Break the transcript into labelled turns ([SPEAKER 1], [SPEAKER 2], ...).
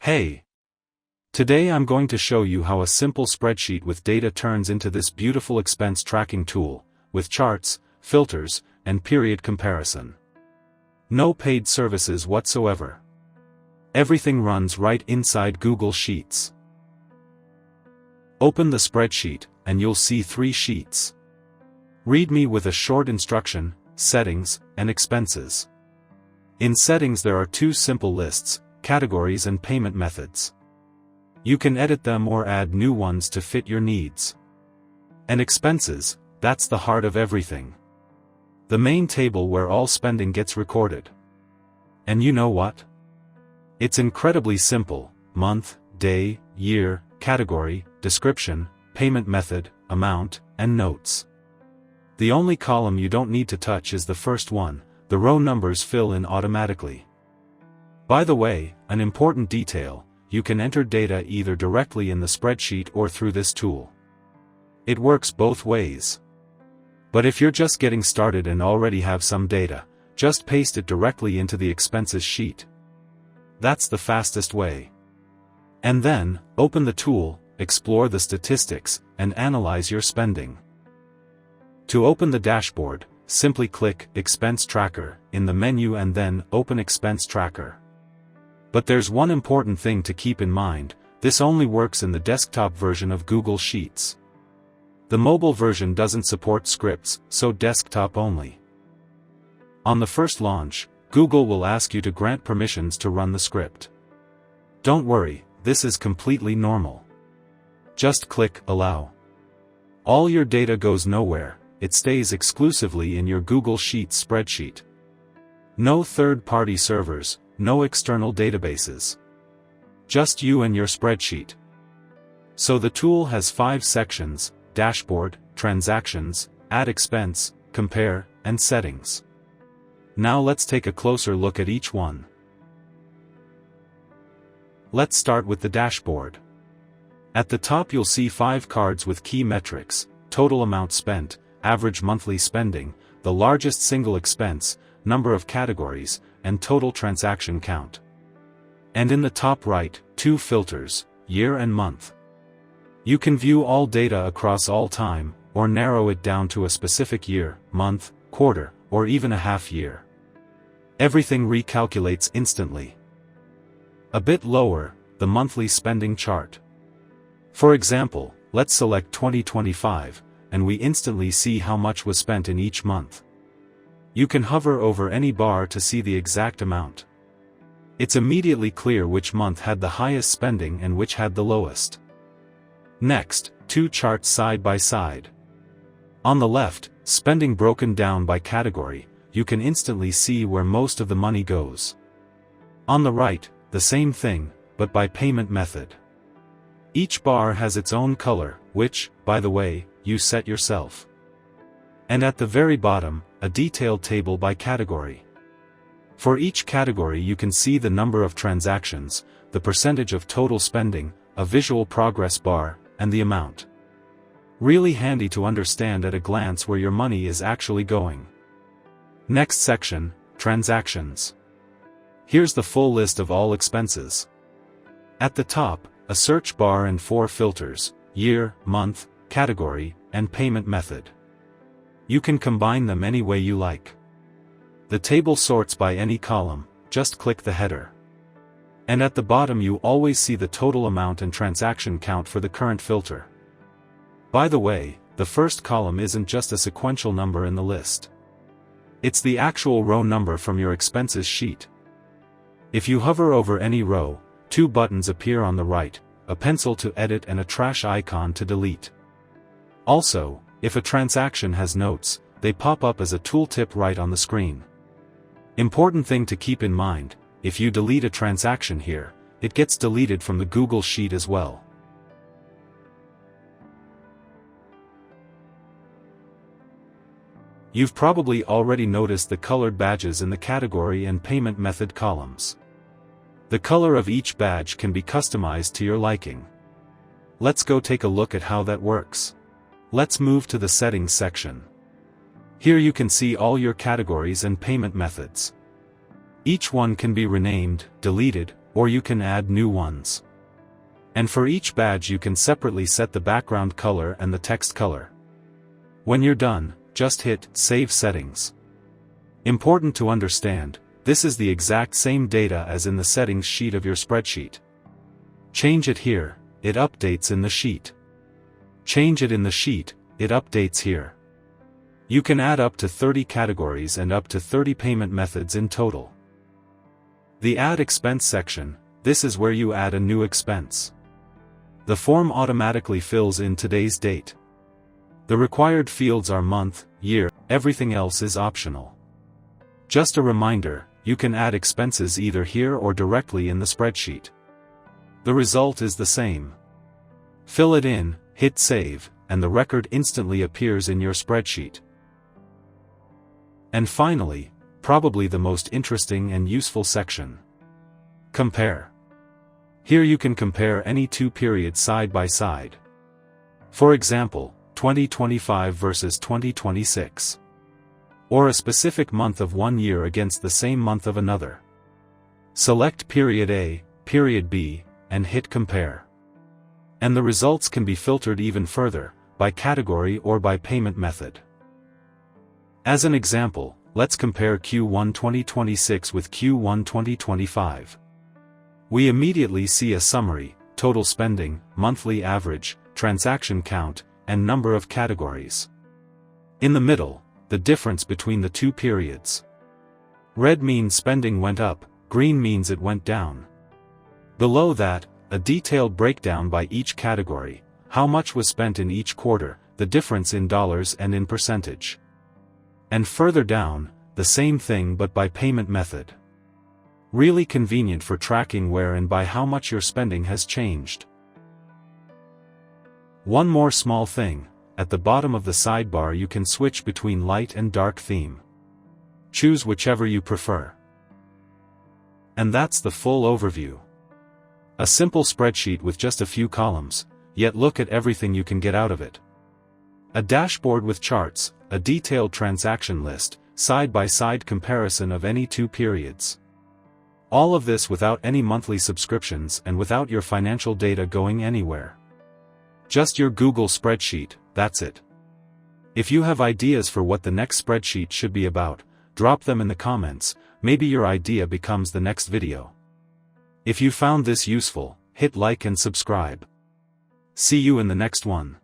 [SPEAKER 1] Hey! Today I'm going to show you how a simple spreadsheet with data turns into this beautiful expense tracking tool, with charts, filters, and period comparison. No paid services whatsoever. Everything runs right inside Google Sheets. Open the spreadsheet, and you'll see 3 sheets. Read me with a short instruction, settings, and expenses. In settings there are 2 simple lists, categories and payment methods. You can edit them or add new ones to fit your needs. And expenses, that's the heart of everything. The main table where all spending gets recorded. And you know what? It's incredibly simple: month, day, year, category, description, payment method, amount, and notes. The only column you don't need to touch is the first one. The row numbers fill in automatically. By the way, an important detail: you can enter data either directly in the spreadsheet or through this tool. It works both ways. But if you're just getting started and already have some data, just paste it directly into the expenses sheet. That's the fastest way. And then, open the tool, explore the statistics, and analyze your spending. To open the dashboard, simply click Expense Tracker in the menu and then Open Expense Tracker. But there's one important thing to keep in mind: this only works in the desktop version of Google Sheets. The mobile version doesn't support scripts, so desktop only. On the first launch, Google will ask you to grant permissions to run the script. Don't worry, this is completely normal. Just click Allow. All your data goes nowhere, it stays exclusively in your Google Sheets spreadsheet. No third-party servers, no external databases. Just you and your spreadsheet. So the tool has 5 sections: Dashboard, Transactions, Add Expense, Compare, and Settings. Now let's take a closer look at each one. Let's start with the dashboard. At the top you'll see 5 cards with key metrics: total amount spent, average monthly spending, the largest single expense, number of categories, and total transaction count. And in the top right, 2 filters, year and month. You can view all data across all time, or narrow it down to a specific year, month, quarter, or even a half year. Everything recalculates instantly. A bit lower, the monthly spending chart. For example, let's select 2025, and we instantly see how much was spent in each month. You can hover over any bar to see the exact amount. It's immediately clear which month had the highest spending and which had the lowest. Next, 2 charts side by side. On the left, spending broken down by category, you can instantly see where most of the money goes. On the right, the same thing, but by payment method. Each bar has its own color, which, by the way, you set yourself. And at the very bottom, a detailed table by category. For each category you can see the number of transactions, the percentage of total spending, a visual progress bar, and the amount. Really handy to understand at a glance where your money is actually going. Next section, Transactions. Here's the full list of all expenses. At the top, a search bar and 4 filters: year, month, category, and payment method. You can combine them any way you like. The table sorts by any column, just click the header. And at the bottom you always see the total amount and transaction count for the current filter. By the way, the first column isn't just a sequential number in the list. It's the actual row number from your expenses sheet. If you hover over any row, 2 buttons appear on the right, a pencil to edit and a trash icon to delete. Also, if a transaction has notes, they pop up as a tooltip right on the screen. Important thing to keep in mind: if you delete a transaction here, it gets deleted from the Google Sheet as well. You've probably already noticed the colored badges in the category and payment method columns. The color of each badge can be customized to your liking. Let's go take a look at how that works. Let's move to the Settings section. Here you can see all your categories and payment methods. Each one can be renamed, deleted, or you can add new ones. And for each badge you can separately set the background color and the text color. When you're done, just hit Save Settings. Important to understand, this is the exact same data as in the settings sheet of your spreadsheet. Change it here, it updates in the sheet. Change it in the sheet, it updates here. You can add up to 30 categories and up to 30 payment methods in total. The Add Expense section, this is where you add a new expense. The form automatically fills in today's date. The required fields are month, year, everything else is optional. Just a reminder, you can add expenses either here or directly in the spreadsheet. The result is the same. Fill it in, hit Save, and the record instantly appears in your spreadsheet. And finally, probably the most interesting and useful section. Compare. Here you can compare any two periods side by side. For example, 2025 versus 2026. Or a specific month of one year against the same month of another. Select period A, period B, and hit Compare. And the results can be filtered even further, by category or by payment method. As an example, let's compare Q1 2026 with Q1 2025. We immediately see a summary, total spending, monthly average, transaction count, and number of categories. In the middle, the difference between the two periods. Red means spending went up, green means it went down. Below that, a detailed breakdown by each category, how much was spent in each quarter, the difference in dollars and in percentage. And further down, the same thing but by payment method. Really convenient for tracking where and by how much your spending has changed. One more small thing, at the bottom of the sidebar you can switch between light and dark theme. Choose whichever you prefer. And that's the full overview. A simple spreadsheet with just a few columns, yet look at everything you can get out of it. A dashboard with charts, a detailed transaction list, side-by-side comparison of any two periods. All of this without any monthly subscriptions and without your financial data going anywhere. Just your Google spreadsheet, that's it. If you have ideas for what the next spreadsheet should be about, drop them in the comments, maybe your idea becomes the next video. If you found this useful, hit like and subscribe. See you in the next one.